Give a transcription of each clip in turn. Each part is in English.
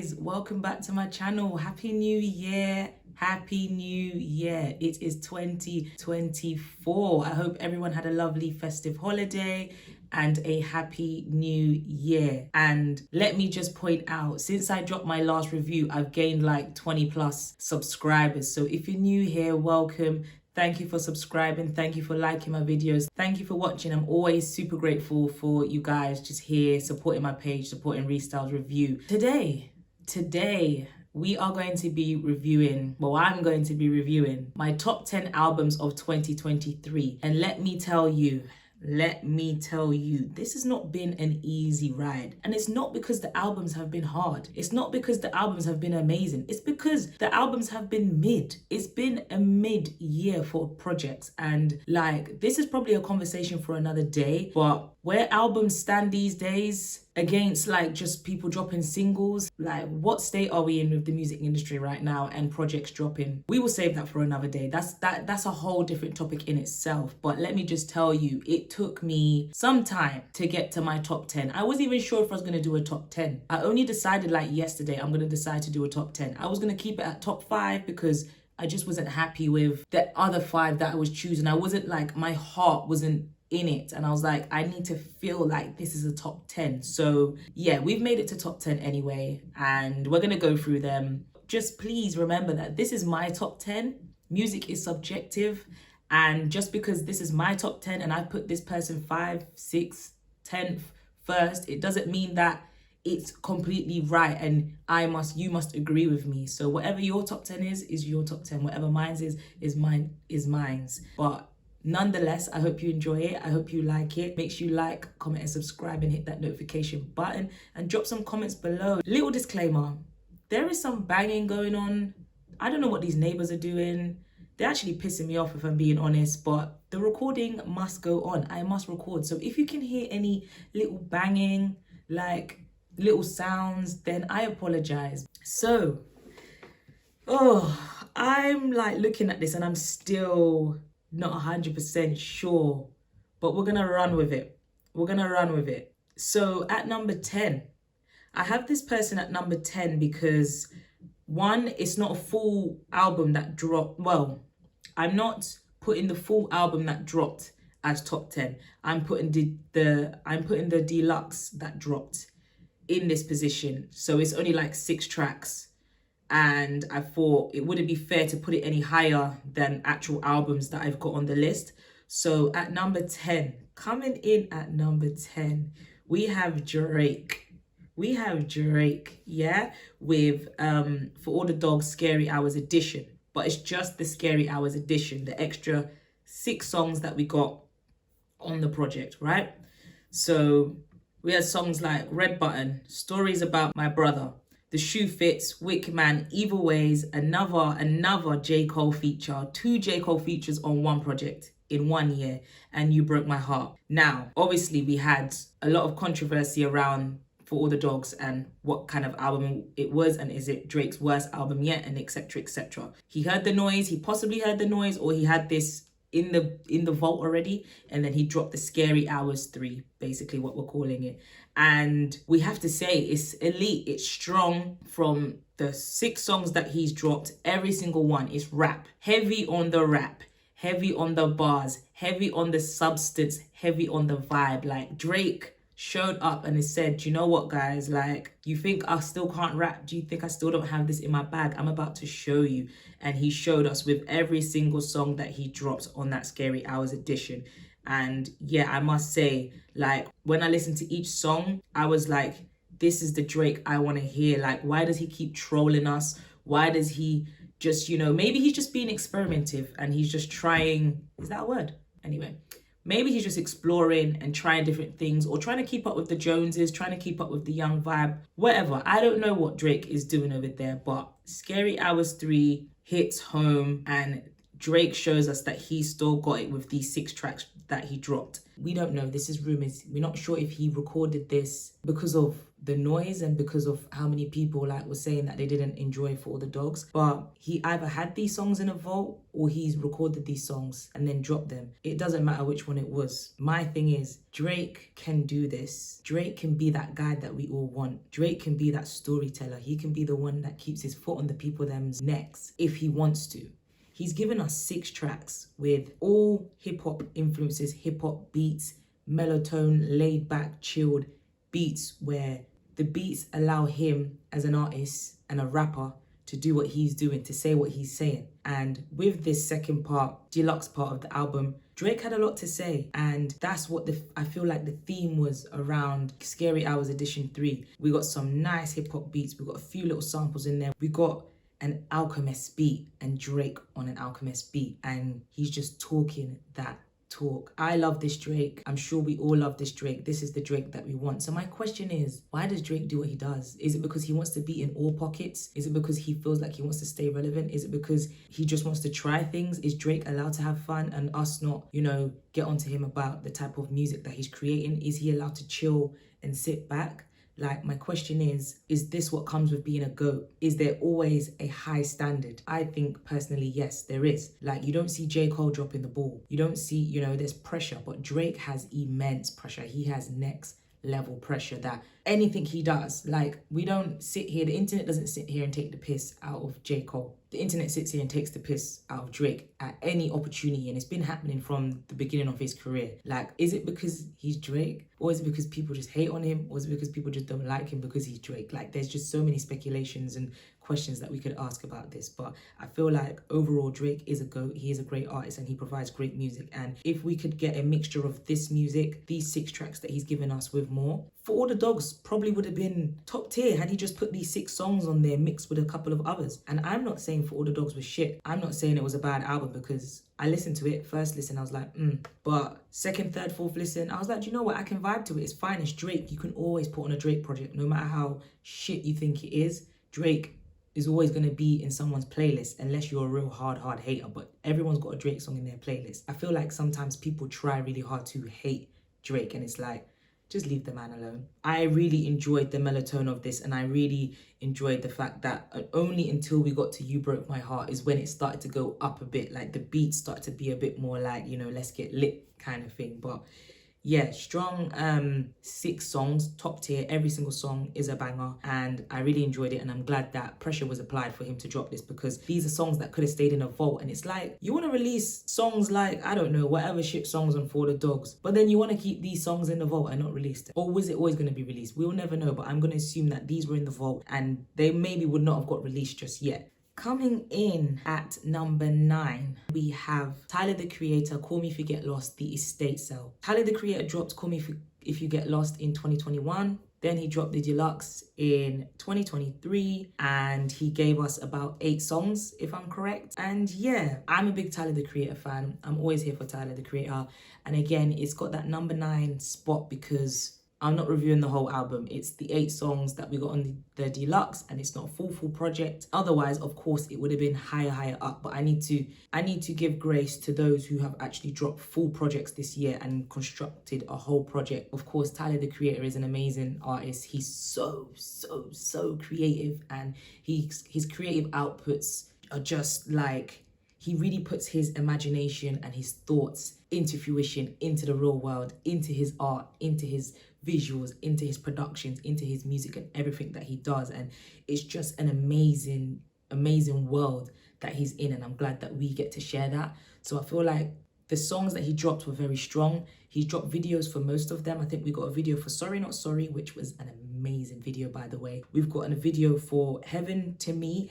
guys, welcome back to my channel. Happy New Year. Happy New Year. It is 2024. I hope everyone had a lovely festive holiday and a happy new year. And let me just point out, since I dropped my last review, I've gained like 20 plus subscribers. So if you're new here, welcome. Thank you for subscribing. Thank you for liking my videos. Thank you for watching. I'm always super grateful for you guys just here supporting my page, supporting RiStyle's review. Today, we are going to be reviewing, I'm going to be reviewing my top 10 albums of 2023. And let me tell you, this has not been an easy ride. And it's not because the albums have been hard. It's not because the albums have been amazing. It's because the albums have been mid. It's been a mid year for projects. And like, this is probably a conversation for another day, but where albums stand these days against like just people dropping singles, like what state are we in with the music industry right now and projects dropping? We will save that for another day. That's a whole different topic in itself. But let me just tell you, it took me some time to get to my top 10. I wasn't even sure if I was gonna do a top 10. I only decided like yesterday, I'm gonna decide to do a top 10. I was gonna keep it at top 5 because I just wasn't happy with the other 5 that I was choosing. I wasn't like, my heart wasn't in it, and I was like, I need to feel like this is a top 10. So yeah, we've made it to top 10 anyway, and we're gonna go through them. Just please remember that this is my top 10. Music is subjective, and just because this is my top 10 and I put this person 5, 6, 10th first, it doesn't mean that it's completely right and you must agree with me. So whatever your top 10 is your top 10. Whatever mine's is mine's. But nonetheless, I hope you enjoy it. I hope you like it. Make sure you like, comment, and subscribe, and hit that notification button and drop some comments below. Little disclaimer, there is some banging going on. I don't know what these neighbors are doing. They're actually pissing me off, if I'm being honest, but the recording must go on. I must record. So if you can hear any little banging, like little sounds, then I apologize. So, I'm like looking at this and I'm still not 100% sure, but we're gonna run with it. So at number 10, I have this person at number 10 because one, it's not a full album that dropped. Well, I'm not putting the full album that dropped as top 10. I'm putting the deluxe that dropped in this position. So it's only like 6 tracks. And I thought it wouldn't be fair to put it any higher than actual albums that I've got on the list. So at number 10, coming in at number 10, we have Drake. Yeah, with For All the Dogs Scary Hours edition. But it's just the Scary Hours edition, the extra 6 songs that we got on the project, right? So we had songs like Red Button, Stories About My Brother, The Shoe Fits, Wick Man, Evil Ways, another J. Cole feature, 2 J. Cole features on one project in 1 year, and You Broke My Heart. Now, obviously we had a lot of controversy around For All the Dogs and what kind of album it was, and is it Drake's worst album yet, and etc, etc. He heard the noise, he possibly heard the noise, or he had this in the vault already, and then he dropped the Scary Hours 3, basically what we're calling it. And we have to say it's elite, it's strong. From the 6 songs that he's dropped, every single one is rap, heavy on the rap, heavy on the bars, heavy on the substance, heavy on the vibe. Like, Drake showed up and he said, you know what, guys, like, you think I still can't rap? Do you think I still don't have this in my bag? I'm about to show you. And he showed us with every single song that he dropped on that Scary Hours edition. And yeah, I must say, like, when I listened to each song, I was like, this is the Drake I want to hear. Like, why does he keep trolling us? Why does he just, maybe he's just being experimentative and he's just trying, is that a word? Anyway, maybe he's just exploring and trying different things, or trying to keep up with the Joneses, trying to keep up with the young vibe, whatever. I don't know what Drake is doing over there, but Scary Hours 3 hits home, and Drake shows us that he still got it with these 6 tracks that he dropped. We don't know. This is rumors. We're not sure if he recorded this because of the noise and because of how many people were saying that they didn't enjoy For All the Dogs. But he either had these songs in a vault or he's recorded these songs and then dropped them. It doesn't matter which one it was. My thing is, Drake can do this. Drake can be that guy that we all want. Drake can be that storyteller. He can be the one that keeps his foot on the people them's necks if he wants to. He's given us 6 tracks with all hip-hop influences, hip-hop beats, mellow-tone, laid-back, chilled beats where the beats allow him as an artist and a rapper to do what he's doing, to say what he's saying. And with this second part, deluxe part of the album, Drake had a lot to say, and that's what I feel like the theme was around Scary Hours Edition 3. We got some nice hip-hop beats, we got a few little samples in there, we got an Alchemist beat and Drake on an Alchemist beat, and he's just talking that talk. I love this Drake. I'm sure we all love this Drake. This is the Drake that we want. So my question is, why does Drake do what he does? Is it because he wants to be in all pockets? Is it because he feels like he wants to stay relevant? Is it because he just wants to try things? Is Drake allowed to have fun and us not, get onto him about the type of music that he's creating? Is he allowed to chill and sit back? Like, my question is this what comes with being a GOAT? Is there always a high standard? I think personally, yes, there is. Like, you don't see J. Cole dropping the ball. You don't see, there's pressure, but Drake has immense pressure. He has next level pressure that anything he does, like, we don't sit here, the internet doesn't sit here and take the piss out of J. Cole. The internet sits here and takes the piss out of Drake at any opportunity, and it's been happening from the beginning of his career. Like, is it because he's Drake? Or is it because people just hate on him? Or is it because people just don't like him because he's Drake? Like, there's just so many speculations and questions that we could ask about this. But I feel like overall Drake is a GOAT. He is a great artist and he provides great music. And if we could get a mixture of this music, these 6 tracks that he's given us with more, For All the Dogs probably would have been top tier had he just put these 6 songs on there mixed with a couple of others. And I'm not saying For All the Dogs was shit. I'm not saying it was a bad album, because I listened to it, first listen, I was like, But second, third, fourth listen, I was like, do you know what? I can vibe to it. It's fine. It's Drake. You can always put on a Drake project, no matter how shit you think it is. Drake is always going to be in someone's playlist unless you're a real hard hater. But everyone's got a Drake song in their playlist. I feel like sometimes people try really hard to hate Drake, and it's like, just leave the man alone. I really enjoyed the mellow-tone of this, and I really enjoyed the fact that only until we got to You Broke My Heart is when it started to go up a bit. Like, the beats started to be a bit more like, let's get lit kind of thing. But yeah, strong 6 songs, top tier. Every single song is a banger, and I really enjoyed it. And I'm glad that pressure was applied for him to drop this, because these are songs that could have stayed in a vault. And it's like, you want to release songs like, I don't know, whatever shit songs on For the Dogs, but then you want to keep these songs in the vault and not release them. Or was it always going to be released? We'll never know, but I'm going to assume that these were in the vault and they maybe would not have got released just yet. Coming in at number 9, we have Tyler, the Creator, Call Me If You Get Lost, The Estate Sale. Tyler, the Creator dropped Call Me If You Get Lost in 2021. Then he dropped the deluxe in 2023, and he gave us about 8 songs, if I'm correct. And yeah, I'm a big Tyler, the Creator fan. I'm always here for Tyler, the Creator. And again, it's got that number 9 spot because I'm not reviewing the whole album. It's the 8 songs that we got on the deluxe, and it's not a full project. Otherwise, of course, it would have been higher up. But I need to give grace to those who have actually dropped full projects this year and constructed a whole project. Of course, Tyler, the Creator, is an amazing artist. He's so creative, and his creative outputs are just like, he really puts his imagination and his thoughts into fruition, into the real world, into his art, into his visuals, into his productions, into his music and everything that he does. And it's just an amazing world that he's in, and I'm glad that we get to share that. So I feel like the songs that he dropped were very strong. He dropped videos for most of them. I think we got a video for Sorry Not Sorry, which was an amazing video, by the way. We've got a video for Heaven to Me.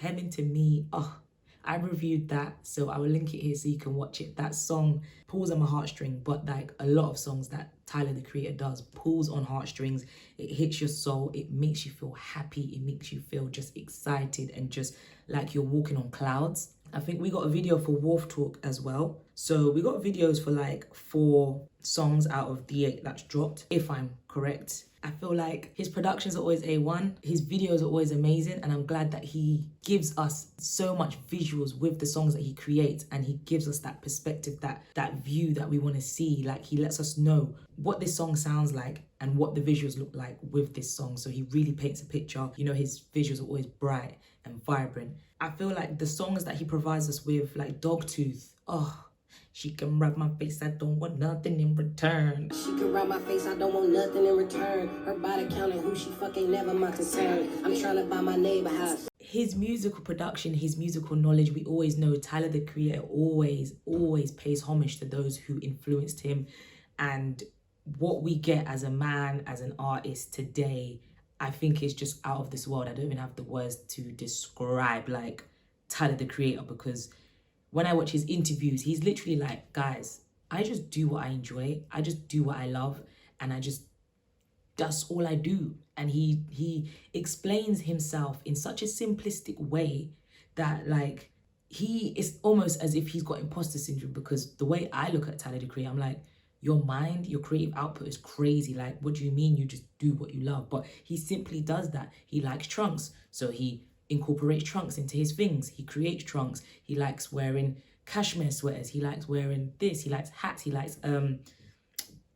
Oh, I reviewed that, so I will link it here so you can watch it. That song pulls on my heartstring, but like a lot of songs that Tyler, the Creator, does, pulls on heartstrings. It hits your soul. It makes you feel happy. It makes you feel just excited and just like you're walking on clouds. I think we got a video for Wolf Talk as well. So we got videos for like 4 songs out of the 8 that's dropped, if I'm correct. I feel like his productions are always A1, his videos are always amazing, and I'm glad that he gives us so much visuals with the songs that he creates, and he gives us that perspective, that view that we want to see. Like, he lets us know what this song sounds like and what the visuals look like with this song. So he really paints a picture. You know, his visuals are always bright and vibrant. I feel like the songs that he provides us with, like Dogtooth, oh, she can rub my face, I don't want nothing in return. She can rub my face, I don't want nothing in return. Her body counting who she fucking, never my concern. I'm trying to buy my neighbor house. His musical production, his musical knowledge, we always know Tyler, the Creator, always pays homage to those who influenced him. And what we get as a man, as an artist today, I think is just out of this world. I don't even have the words to describe like Tyler, the Creator, because when I watch his interviews, he's literally like, guys, I just do what I enjoy. I just do what I love. And that's all I do. And he explains himself in such a simplistic way that, like, he is almost as if he's got imposter syndrome, because the way I look at Tyler, the Creator, I'm like, your mind, your creative output is crazy. Like, what do you mean you just do what you love? But he simply does that. He likes trunks, so he incorporates trunks into his things. He creates trunks. He likes wearing cashmere sweaters. He likes wearing this. He likes hats. He likes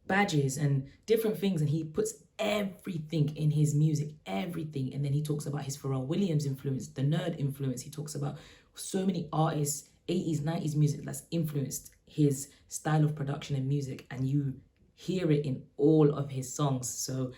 badges and different things. And he puts everything in his music, everything. And then he talks about his Pharrell Williams influence, the nerd influence. He talks about so many artists, 80s, 90s music that's influenced his style of production and music. And you hear it in all of his songs. So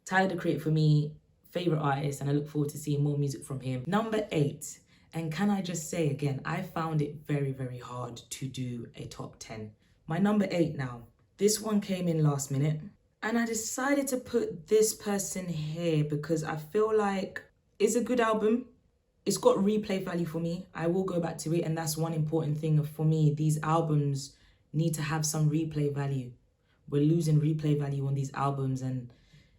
Tyler, the Creator, for me, favorite artist, and I look forward to seeing more music from him. Number 8, and can I just say again, I found it very, very hard to do a top 10. My number 8 now, this one came in last minute, and I decided to put this person here because I feel like it's a good album. It's got replay value for me. I will go back to it, and that's one important thing for me. These albums need to have some replay value. We're losing replay value on these albums, and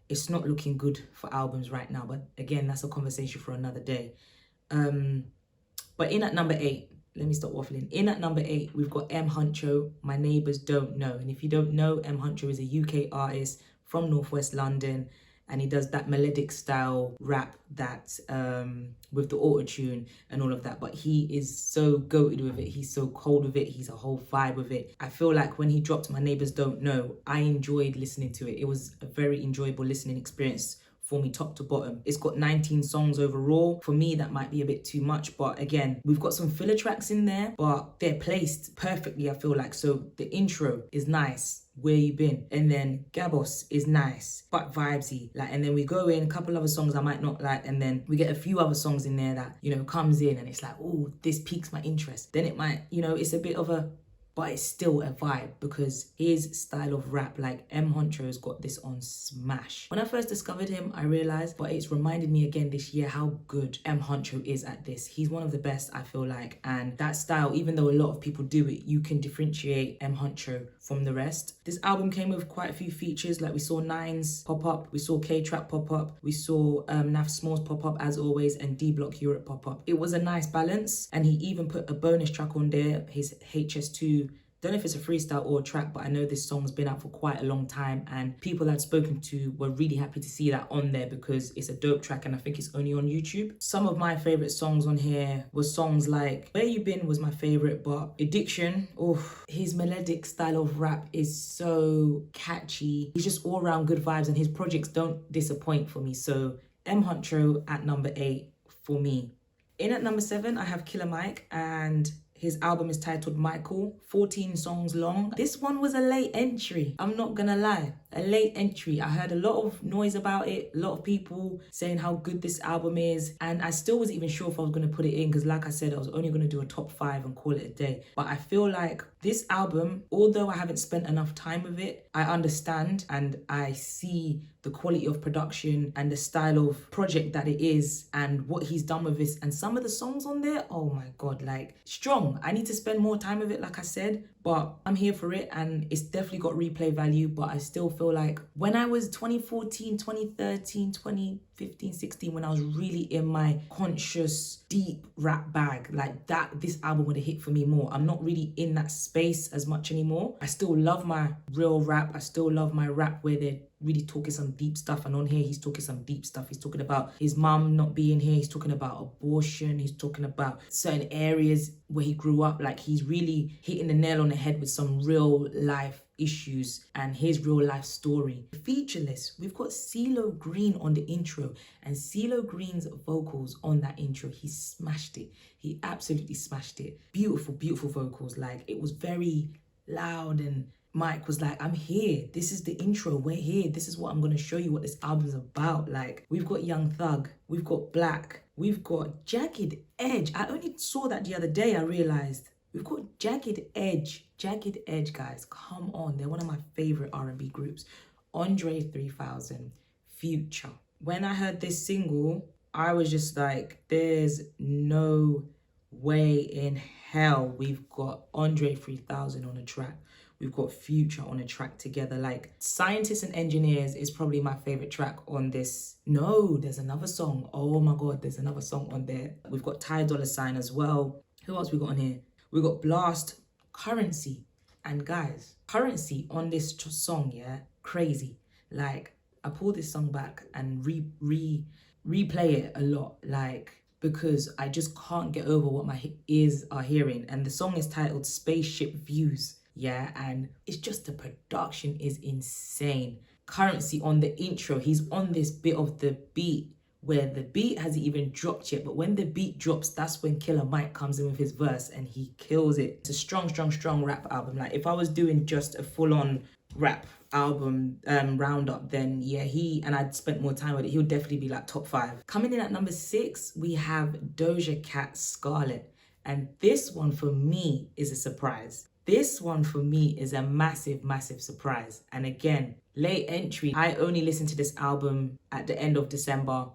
it's not looking good for albums right now. But again, that's a conversation for another day. But in at number 8, let me stop waffling. In at number 8, we've got M. Huncho, My Neighbours Don't Know. And if you don't know, M. Huncho is a UK artist from Northwest London. And he does that melodic style rap that with the auto-tune and all of that. But he is so goated with it. He's so cold with it. He's a whole vibe with it. I feel like when he dropped My Neighbours Don't Know, I enjoyed listening to it. It was a very enjoyable listening experience for me, top to bottom. It's got 19 songs overall. For me, that might be a bit too much, but again, we've got some filler tracks in there, but they're placed perfectly, I feel like. So the intro is nice, Where You Been, and then Gabos is nice but vibesy, like, and then we go in a couple other songs I might not like, and then we get a few other songs in there that, you know, comes in and it's like, oh, this piques my interest. Then it might, you know, it's a bit of a, but it's still a vibe because his style of rap, like M. Huncho's got this on smash. When I first discovered him, I realized, but it's reminded me again this year how good M. Huncho is at this. He's one of the best, I feel like. And that style, even though a lot of people do it, you can differentiate M. Huncho from the rest. This album came with quite a few features, like we saw Nines pop up, we saw K-Trap pop up, we saw Naf Smalls pop up as always, and D-Block Europe pop up. It was a nice balance, and he even put a bonus track on there, his HS2. Don't know if it's a freestyle or a track, but I know this song's been out for quite a long time, and people I'd spoken to were really happy to see that on there because it's a dope track and I think it's only on YouTube. Some of my favorite songs on here were songs like Where You Been was my favorite, but Addiction, oh, his melodic style of rap is so catchy. He's just all around good vibes, and his projects don't disappoint for me. So M. Huncho at number 8 for me. In at number 7, I have Killer Mike, and his album is titled Michael, 14 songs long. This one was a late entry. I'm not gonna lie, a late entry. I heard a lot of noise about it, a lot of people saying how good this album is, and I still wasn't even sure if I was gonna put it in because, like I said, I was only gonna do a top 5 and call it a day. But I feel like this album, although I haven't spent enough time with it, I understand and I see the quality of production and the style of project that it is and what he's done with this. And some of the songs on there, oh my God, like strong. I need to spend more time with it, like I said, but I'm here for it, and it's definitely got replay value. But I still feel like when I was 2014, 2013, 2015, 16, when I was really in my conscious deep rap bag, like that, this album would have hit for me more. I'm not really in that space as much anymore. I still love my real rap. I still love my rap where they're really talking some deep stuff, and on here he's talking some deep stuff. He's talking about his mum not being here, he's talking about abortion, he's talking about certain areas where he grew up. Like, he's really hitting the nail on the head with some real life issues and his real life story. Featureless, we've got CeeLo Green on the intro, and CeeLo Green's vocals on that intro, he smashed it. He absolutely smashed it. Beautiful, beautiful vocals. Like, it was very loud, and Mike was like, I'm here. This is the intro. We're here. This is what I'm going to show you what this album's about. Like, we've got Young Thug. We've got Black. We've got Jagged Edge. I only saw that the other day. I realized we've got Jagged Edge. Jagged Edge, guys. Come on. They're one of my favorite R&B groups. Andre 3000, Future. When I heard this single, I was just like, there's no way in hell we've got Andre 3000 on a track. We've got Future on a track together. Like, Scientists and Engineers is probably my favorite track on this. No, there's another song. Oh my God, there's another song on there. We've got Ty Dolla $ign as well. Who else we got on here? We got Blast, Currency. And guys, Currency on this song, yeah, crazy. Like, I pull this song back and replay it a lot. Like, because I just can't get over what my ears are hearing. And the song is titled Spaceship Views. Yeah, and it's just the production is insane. Currency on the intro, he's on this bit of the beat where the beat hasn't even dropped yet, but when the beat drops, that's when Killer Mike comes in with his verse and he kills it. It's a strong, strong, strong rap album. Like, if I was doing just a full-on rap album roundup, then yeah, and I'd spent more time with it, he would definitely be like top 5. Coming in at number 6, we have Doja Cat, Scarlet, and this one for me is a surprise. This one for me is a massive, massive surprise. And again, late entry. I only listened to this album at the end of December,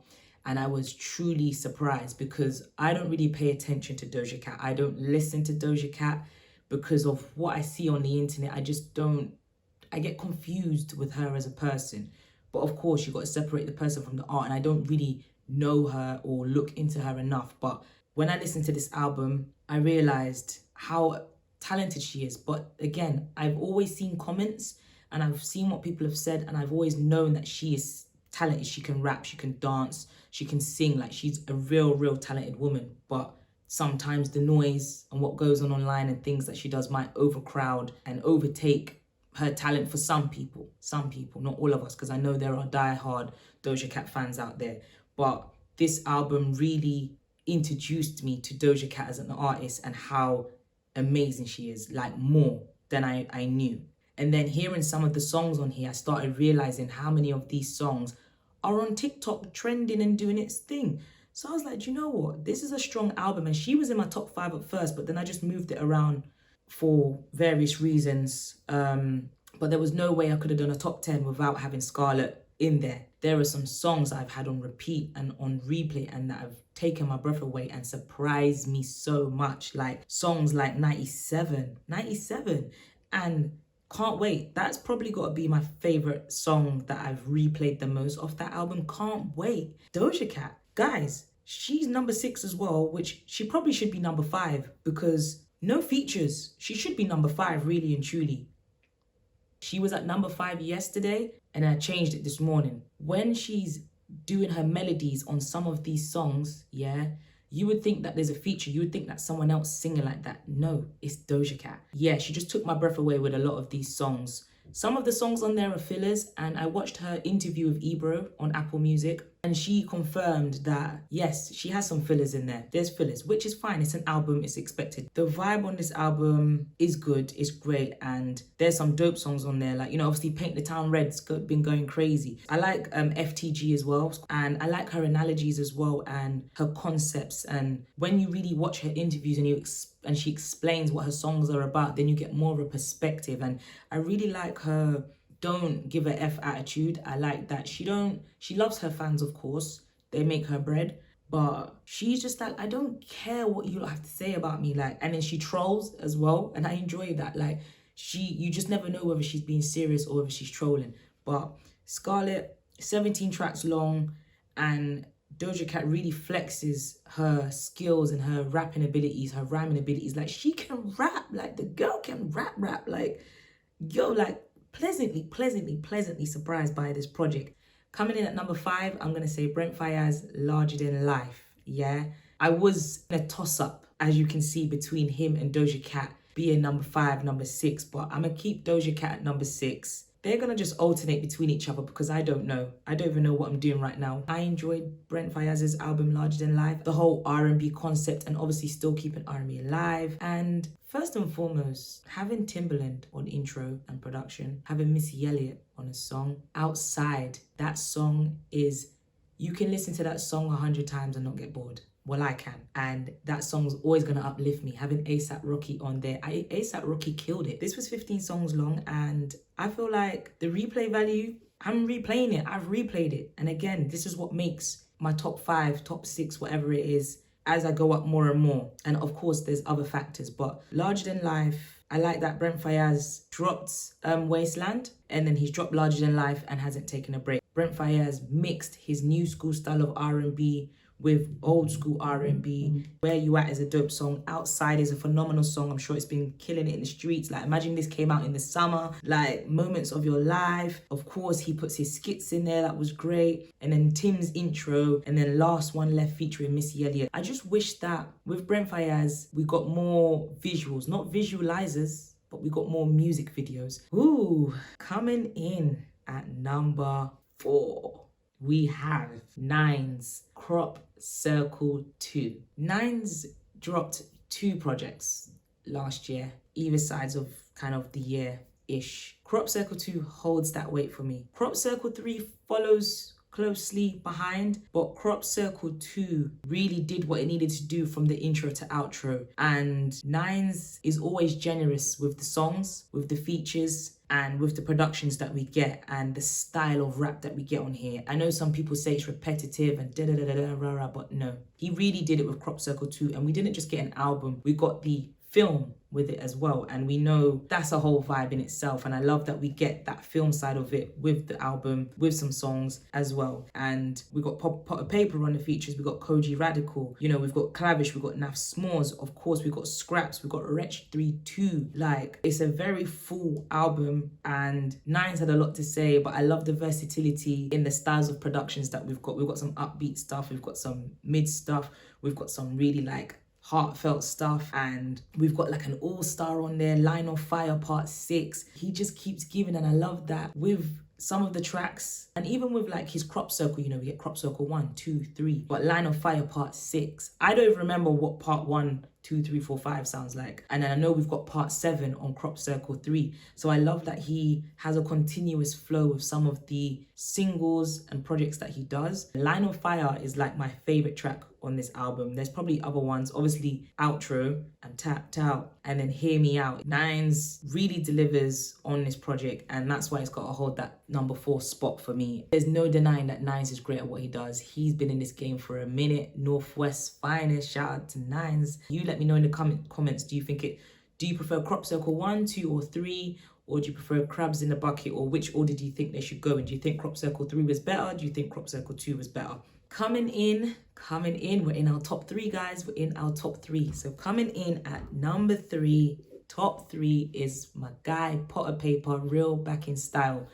and I was truly surprised because I don't really pay attention to Doja Cat. I don't listen to Doja Cat because of what I see on the internet. I get confused with her as a person. But of course, you've got to separate the person from the art, and I don't really know her or look into her enough. But when I listened to this album, I realized how talented she is. But again, I've always seen comments and I've seen what people have said, and I've always known that she is talented. She can rap, she can dance, she can sing. Like, she's a real talented woman. But sometimes the noise and what goes on online and things that she does might overcrowd and overtake her talent for some people, not all of us, because I know there are diehard Doja Cat fans out there. But this album really introduced me to Doja Cat as an artist and how amazing she is, like more than I knew. And then hearing some of the songs on here, I started realizing how many of these songs are on TikTok trending and doing its thing. So I was like, do you know what? This is a strong album. And she was in my top 5 at first, but then I just moved it around for various reasons. But there was no way I could have done a top 10 without having Scarlet in there. There are some songs I've had on repeat and on replay and that have taken my breath away and surprised me so much. Like songs like 97 and Can't Wait. That's probably got to be my favorite song that I've replayed the most off that album. Can't Wait. Doja Cat, guys, she's number 6 as well, which she probably should be number 5 because no features. She should be number 5, really and truly. She was at number 5 yesterday and I changed it this morning. When she's doing her melodies on some of these songs, yeah, you would think that there's a feature. You would think that someone else singing like that. No, it's Doja Cat. Yeah, she just took my breath away with a lot of these songs. Some of the songs on there are fillers, and I watched her interview with Ebro on Apple Music, and she confirmed that, yes, she has some fillers in there. There's fillers, which is fine. It's an album. It's expected. The vibe on this album is good. It's great, and there's some dope songs on there. Like, you know, obviously Paint the Town Red's been going crazy. I like FTG as well, and I like her analogies as well and her concepts. And when you really watch her interviews and she explains what her songs are about, then you get more of a perspective. And I really like her don't give a F attitude. I like that she loves her fans, of course. They make her bread. But she's just like, I don't care what you have to say about me. Like, and then she trolls as well. And I enjoy that. Like, you just never know whether she's being serious or whether she's trolling. But Scarlett, 17 tracks long, and Doja Cat really flexes her skills and her rapping abilities, her rhyming abilities. Like, she can rap. Like, the girl can rap. Like, yo, like, pleasantly surprised by this project. Coming in at number 5, I'm going to say Brent Faiyaz, Larger Than Life. Yeah. I was in a toss-up, as you can see, between him and Doja Cat being number 5, number 6. But I'm going to keep Doja Cat at number 6. They're going to just alternate between each other because I don't know. I don't even know what I'm doing right now. I enjoyed Brent Faiyaz's album Larger Than Life, the whole R&B concept, and obviously still keeping R&B alive. And first and foremost, having Timbaland on intro and production, having Missy Elliott on a song, Outside, that song is, you can listen to that song 100 times and not get bored. Well, I can. And that song's always going to uplift me. Having A$AP Rocky on there, A$AP Rocky killed it. This was 15 songs long, and I feel like the replay value, I'm replaying it. I've replayed it. And again, this is what makes my top 5, top 6, whatever it is, as I go up more and more. And of course, there's other factors. But Larger Than Life, I like that Brent Faiyaz dropped Wasteland, and then he's dropped Larger Than Life and hasn't taken a break. Brent Faiyaz mixed his new school style of R&B with old school R&B. Where You At is a dope song. Outside is a phenomenal song. I'm sure it's been killing it in the streets. Like, imagine this came out in the summer. Like, Moments of Your Life. Of course, he puts his skits in there. That was great. And then Tim's intro. And then Last One Left featuring Missy Elliott. I just wish that with Brent Faiyaz, we got more visuals. Not visualizers, but we got more music videos. Ooh, coming in at number 4. We have Nine's Crop Circle 2. Nine's dropped 2 projects last year, either sides of kind of the year-ish. Crop Circle 2 holds that weight for me. Crop Circle 3 follows closely behind, but Crop Circle 2 really did what it needed to do from the intro to outro. And Nines is always generous with the songs, with the features, and with the productions that we get and the style of rap that we get on here. I know some people say it's repetitive and da-da-da-da-da-ra-ra, but no. He really did it with Crop Circle 2, and we didn't just get an album, we got the film with it as well, and we know that's a whole vibe in itself. And I love that we get that film side of it with the album, with some songs as well. And we got Pot of Paper on the features, we got Koji Radical, you know, we've got Clavish, we've got Naf S'mores, of course we got Scraps, we got Wretch 3-2. Like, it's a very full album, and Nines had a lot to say, but I love the versatility in the styles of productions that we've got. We've got some upbeat stuff, we've got some mid stuff, we've got some really like heartfelt stuff, and we've got like an all-star on there, Line of Fire Part 6. He just keeps giving, and I love that with some of the tracks, and even with like his Crop Circle, you know, we get Crop Circle 1, 2, 3, but Line of Fire Part 6. I don't even remember what Part 1, 2, 3, 4, 5 sounds like. And then I know we've got Part 7 on Crop Circle 3. So I love that he has a continuous flow with some of the singles and projects that he does. Line of Fire is like my favorite track on this album. There's probably other ones, obviously Outro and Tapped Out, and then Hear Me Out. Nines really delivers on this project, and that's why it's got to hold that number 4 spot for me. There's no denying that Nines is great at what he does. He's been in this game for a minute. Northwest finest, shout out to Nines. You let me know in the comments, do you prefer Crop Circle 1, 2, or 3? Or do you prefer Crabs in the Bucket? Or which order do you think they should go in? Do you think Crop Circle 3 was better? Do you think Crop Circle 2 was better? Coming in, we're in our top 3, guys. We're in our top 3. So coming in at number 3, top 3 is my guy, Pot of Paper, Real Back in Style.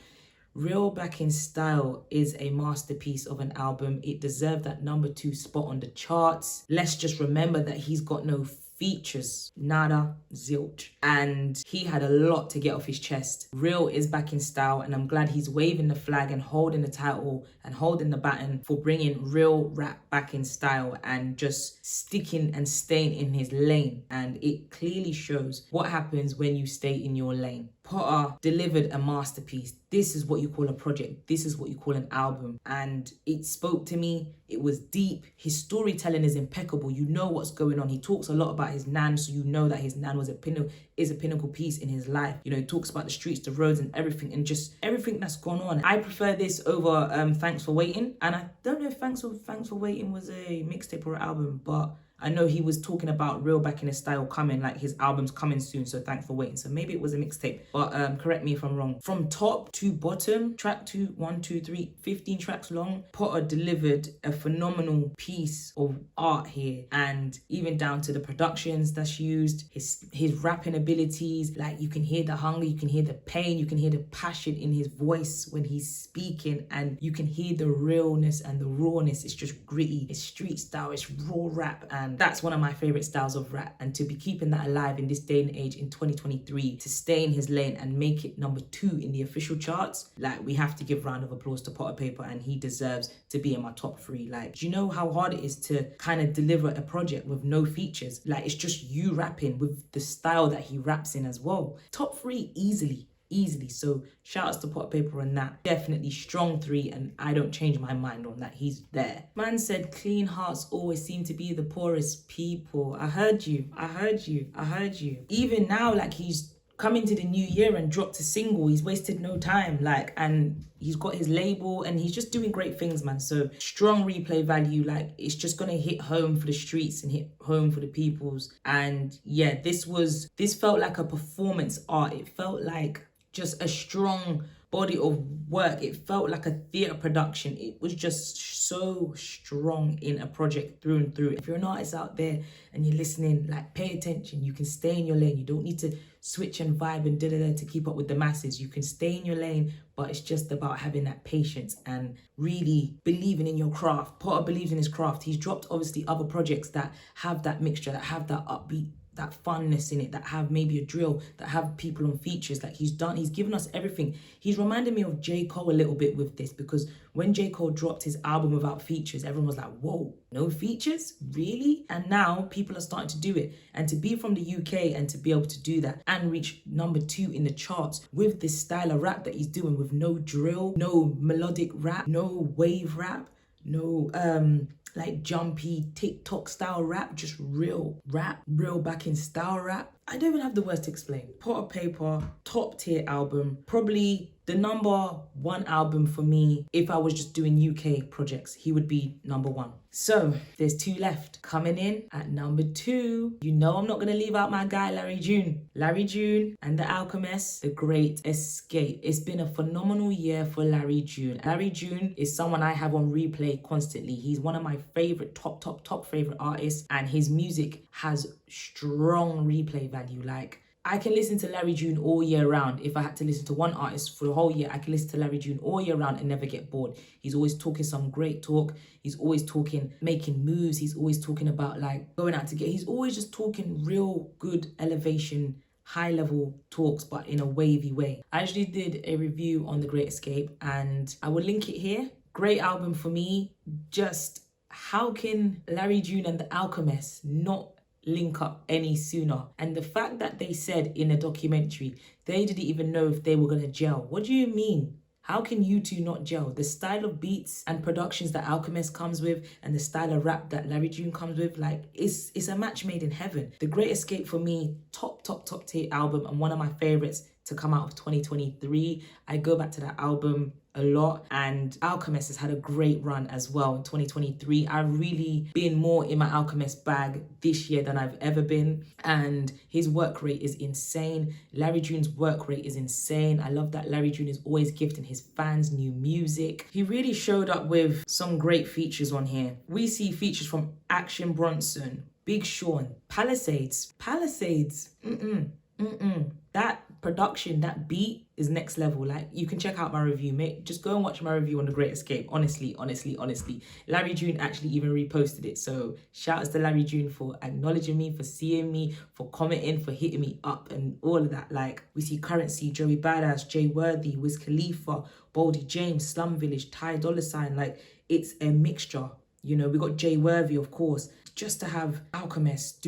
Real Back in Style is a masterpiece of an album. It deserved that number 2 spot on the charts. Let's just remember that he's got no features, nada, zilch, and he had a lot to get off his chest. Real is back in style, and I'm glad he's waving the flag and holding the title and holding the baton for bringing real rap back in style and just sticking and staying in his lane. And it clearly shows what happens when you stay in your lane. Potter delivered a masterpiece. This is what you call a project. This is what you call an album. And it spoke to me. It was deep. His storytelling is impeccable. You know what's going on. He talks a lot about his nan, so you know that his nan was a pinnacle piece in his life. You know, he talks about the streets, the roads, and everything, and just everything that's gone on. I prefer this over Thanks for Waiting. And I don't know if Thanks for Waiting was a mixtape or an album, but I know he was talking about Real Back in His Style coming, like his album's coming soon, so thanks for waiting. So maybe it was a mixtape, but correct me if I'm wrong. From top to bottom, track 15 tracks long, Potter delivered a phenomenal piece of art here, and even down to the productions that's used, his rapping abilities, like you can hear the hunger, you can hear the pain, you can hear the passion in his voice when he's speaking, and you can hear the realness and the rawness. It's just gritty, it's street style, it's raw rap, and that's one of my favorite styles of rap. And to be keeping that alive in this day and age in 2023, to stay in his lane and make it number 2 in the official charts, like we have to give round of applause to Potter Paper, and he deserves to be in my top 3. Like, do you know how hard it is to kind of deliver a project with no features? Like, it's just you rapping with the style that he raps in as well. Top 3 easily. So shout outs to Potter Paper on that. Definitely strong 3, and I don't change my mind on that. He's there. Man said clean hearts always seem to be the poorest people. I heard you. Even now, like, he's come into the new year and dropped a single. He's wasted no time, like, and he's got his label and he's just doing great things, man. So strong replay value, like it's just gonna hit home for the streets and hit home for the peoples. And yeah, this felt like a performance art. It felt like just a strong body of work. It felt like a theatre production. It was just so strong in a project through and through. If you're an artist out there and you're listening, like, pay attention. You can stay in your lane. You don't need to switch and vibe and da-da-da to keep up with the masses. You can stay in your lane, but it's just about having that patience and really believing in your craft. Potter believes in his craft. He's dropped obviously other projects that have that mixture, that have that upbeat, that funness in it, that have maybe a drill, that have people on features. Like, he's given us everything. He's reminded me of J. Cole a little bit with this, because when J. Cole dropped his album without features, everyone was like, whoa, no features? Really? And now people are starting to do it. And to be from the UK and to be able to do that and reach number 2 in the charts with this style of rap that he's doing, with no drill, no melodic rap, no wave rap, no like jumpy TikTok style rap, just real rap, real back in style rap. I don't even have the words to explain. Potter Paper, top tier album, probably the number 1 album for me. If I was just doing UK projects, he would be number 1. So there's 2 left. Coming in at number 2, you know I'm not gonna leave out my guy Larry June. Larry June and The Alchemist, The Great Escape. It's been a phenomenal year for Larry June. Larry June is someone I have on replay constantly. He's one of my favorite, top favorite artists, and his music has strong replay value. Like, I can listen to Larry June all year round. If I had to listen to one artist for the whole year, I can listen to Larry June all year round and never get bored. He's always talking some great talk. He's always talking, making moves. He's always talking about, like, going out to get. He's always just talking real good elevation, high level talks, but in a wavy way. I actually did a review on The Great Escape, and I will link it here. Great album for me. Just how can Larry June and The Alchemist not link up any sooner? And the fact that they said in a documentary they didn't even know if they were gonna gel. What do you mean? How can you two not gel? The style of beats and productions that Alchemist comes with and the style of rap that Larry June comes with, like, it's a match made in heaven. The Great Escape for me, top tier album, and one of my favorites to come out of 2023. I go back to that album a lot, and Alchemist has had a great run as well in 2023. I've really been more in my Alchemist bag this year than I've ever been, and his work rate is insane. Larry June's work rate is insane. I love that Larry June is always gifting his fans new music. He really showed up with some great features on here. We see features from Action Bronson, Big Sean, Palisades. That production, that beat is next level. Like, you can check out my review, mate. Just go and watch my review on The Great Escape. Honestly. Larry June actually even reposted it. So shout outs to Larry June for acknowledging me, for seeing me, for commenting, for hitting me up and all of that. Like, we see Currency, Joey Badass, Jay Worthy, Wiz Khalifa, Boldy James, Slum Village, Ty Dolla $ign. Like, it's a mixture. You know, we got Jay Worthy, of course. just to have Alchemist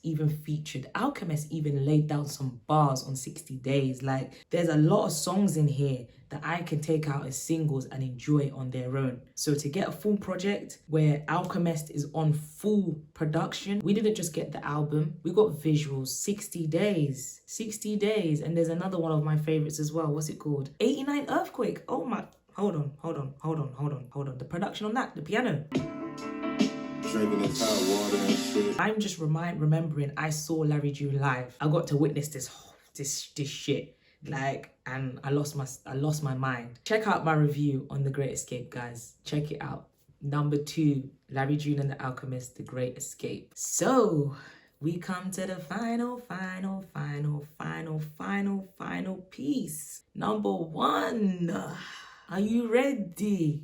even featured. Alchemist even laid down some bars on 60 Days. Like, there's a lot of songs in here that I can take out as singles and enjoy on their own. So to get a full project where Alchemist is on full production, we didn't just get the album, we got visuals. 60 Days, 60 Days. And there's another one of my favorites as well. What's it called? 89 Earthquake. Oh my, hold on. The production on that, the piano. Drinking this hot water and shit. I'm just remembering I saw Larry June live. I got to witness this shit. Like, and I lost my mind. Check out my review on The Great Escape, guys. Check it out. Number 2, Larry June and the Alchemist, The Great Escape. So we come to the final piece. Number 1. Are you ready?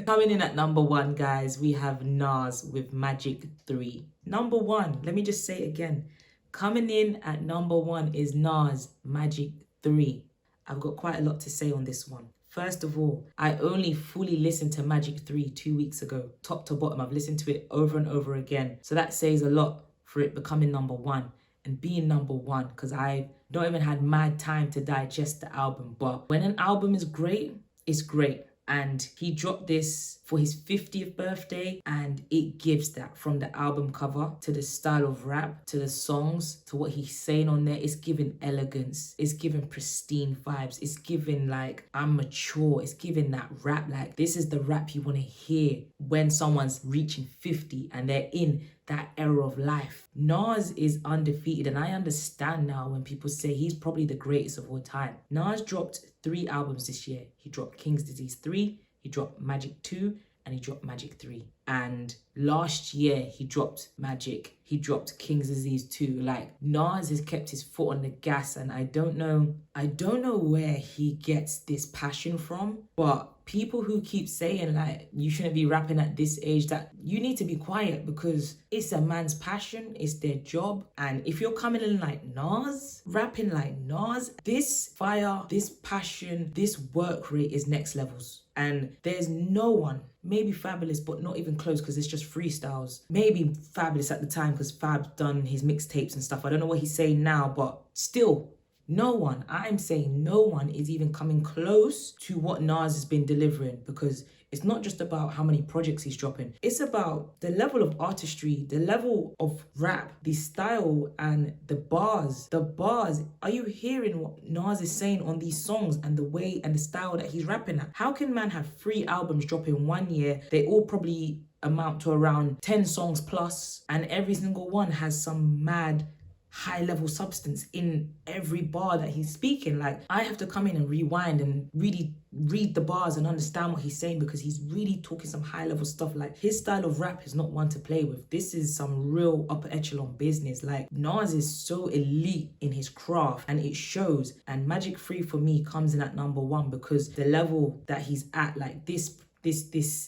Coming in at number 1, guys, we have Nas with Magic 3. Number 1, let me just say it again. Coming in at number 1 is Nas Magic 3. I've got quite a lot to say on this one. First of all, I only fully listened to Magic 3 2 weeks ago, top to bottom. I've listened to it over and over again. So that says a lot for it becoming number 1 and being number 1, because I don't even had mad time to digest the album. But when an album is great, it's great. And he dropped this for his 50th birthday, and it gives that, from the album cover to the style of rap to the songs to what he's saying on there. It's giving elegance, it's giving pristine vibes, it's giving like I'm mature, it's giving that rap. Like, this is the rap you want to hear when someone's reaching 50 and they're in that era of life. Nas is undefeated, and I understand now when people say he's probably the greatest of all time. Nas dropped 3 albums this year. He dropped King's Disease 3, he dropped Magic 2, and he dropped Magic 3. And last year he dropped Magic, he dropped King's Disease 2. Like, Nas has kept his foot on the gas, and I don't know where he gets this passion from, but people who keep saying like you shouldn't be rapping at this age, that you need to be quiet, because it's a man's passion, it's their job. And if you're coming in like Nas, rapping like Nas, this fire, this passion, this work rate is next levels. And there's no one, maybe Fabulous, but not even close, because it's just freestyles. Maybe Fabulous at the time, because Fab's done his mixtapes and stuff. I don't know what he's saying now, but still, no one, I'm saying no one is even coming close to what Nas has been delivering, because it's not just about how many projects he's dropping. It's about the level of artistry, the level of rap, the style, and the bars. The bars. Are you hearing what Nas is saying on these songs and the way and the style that he's rapping at? How can man have 3 albums drop in 1 year? They all probably amount to around 10 songs plus, and every single one has some mad high level substance in every bar that he's speaking. Like, I have to come in and rewind and really read the bars and understand what he's saying, because he's really talking some high level stuff. Like, his style of rap is not one to play with. This is some real upper echelon business. Like, Nas is so elite in his craft, and it shows. And Magic 3 for me comes in at number 1, because the level that he's at, like this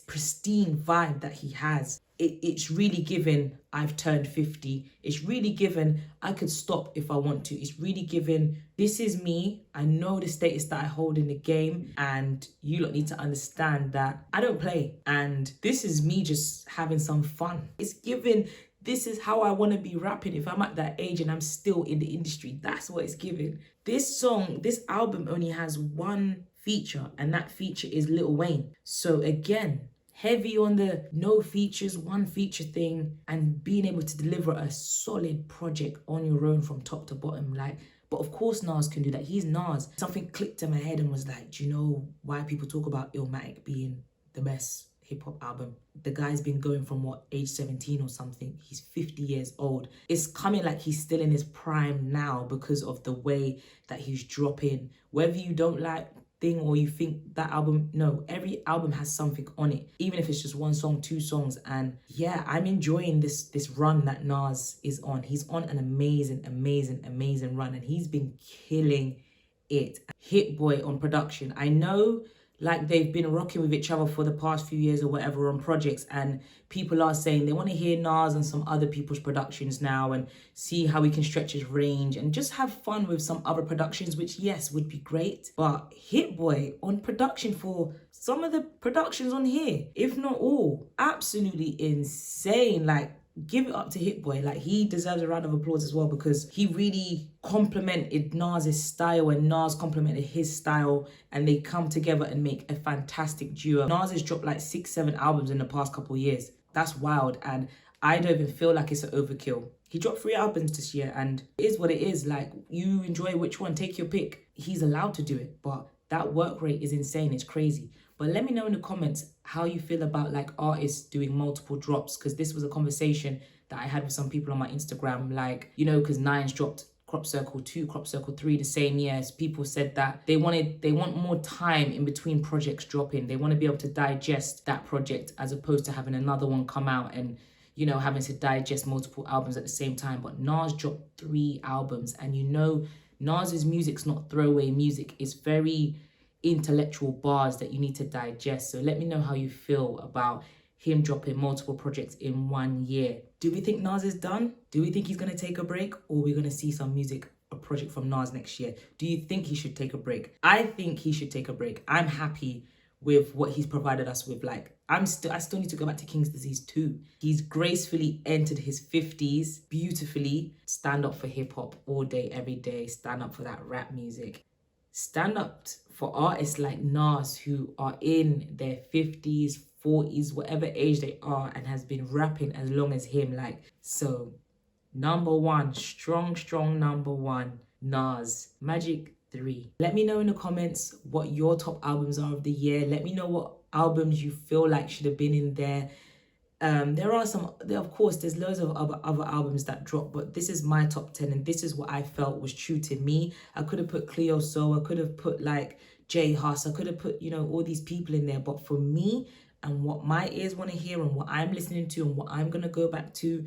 pristine vibe that he has, it's really given I've turned 50. It's really given I could stop if I want to. It's really given this is me. I know the status that I hold in the game, and you lot need to understand that I don't play. And this is me just having some fun. It's given this is how I want to be rapping if I'm at that age and I'm still in the industry. That's what it's giving. This album only has 1 feature, and that feature is Lil Wayne. So again, heavy on the no features, 1 feature thing, and being able to deliver a solid project on your own from top to bottom. Like, but of course Nas can do that. He's Nas. Something clicked in my head and was like, do you know why people talk about Illmatic being the best hip-hop album? The guy's been going from age 17 or something. He's 50 years old. It's coming like he's still in his prime now, because of the way that he's dropping. Whether you don't like thing or you think that album, no, every album has something on it, even if it's just 1 song, 2 songs. And yeah, I'm enjoying this run that Nas is on. He's on an amazing run, and he's been killing it. Hit Boy on production. I know like they've been rocking with each other for the past few years or whatever on projects, and people are saying they want to hear Nas and some other people's productions now and see how he can stretch his range and just have fun with some other productions, which yes, would be great. But Hit Boy on production for some of the productions on here, if not all, absolutely insane. Like, give it up to Hit Boy. Like, he deserves a round of applause as well, because he really complemented Nas's style and Nas complemented his style, and they come together and make a fantastic duo. Nas has dropped like 6-7 albums in the past couple of years. That's wild, and I don't even feel like it's an overkill. He dropped 3 albums this year, and it is what it is. Like, you enjoy which one, take your pick. He's allowed to do it, but that work rate is insane. It's crazy. But let me know in the comments how you feel about like artists doing multiple drops, because this was a conversation that I had with some people on my Instagram. Like, you know, because Nines dropped Crop Circle 2, Crop Circle 3 the same year. As people said that they want more time in between projects dropping. They want to be able to digest that project as opposed to having another one come out and, you know, having to digest multiple albums at the same time. But Nas dropped 3 albums, and you know, Nas's music's not throwaway music. It's very intellectual bars that you need to digest. So let me know how you feel about him dropping multiple projects in 1 year. Do we think Nas is done? Do we think he's going to take a break, or are we going to see some music, a project from Nas next year? Do you think he should take a break? I think he should take a break. I'm happy with what he's provided us with. Like, I still need to go back to King's Disease 2. He's gracefully entered his 50s beautifully. Stand up for hip hop all day, every day. Stand up for that rap music. Stand up for artists like Nas, who are in their 50s, 40s, whatever age they are, and has been rapping as long as him. Like, so number one, strong number one, Nas. Magic 3. Let me know in the comments what your top albums are of the year. Let me know what albums you feel like should have been in there. Of course, there's loads of other albums that drop, but this is my top 10, and this is what I felt was true to me. I could have put Cleo Soul, I could have put like Jay Huss, I could have put, you know, all these people in there, but for me and what my ears want to hear and what I'm listening to and what I'm going to go back to,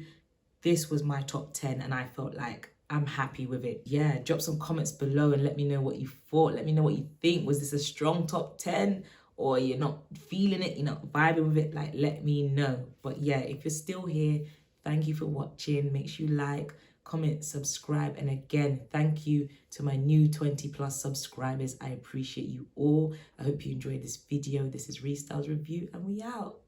this was my top 10, and I felt like I'm happy with it. Yeah, drop some comments below and let me know what you thought. Let me know what you think. Was this a strong top 10? Or you're not feeling it, you're not vibing with it? Like, let me know. But yeah, if you're still here, thank you for watching. Make sure you like, comment, subscribe. And again, thank you to my new 20+ subscribers. I appreciate you all. I hope you enjoyed this video. This is RiStyle's Review, and we out.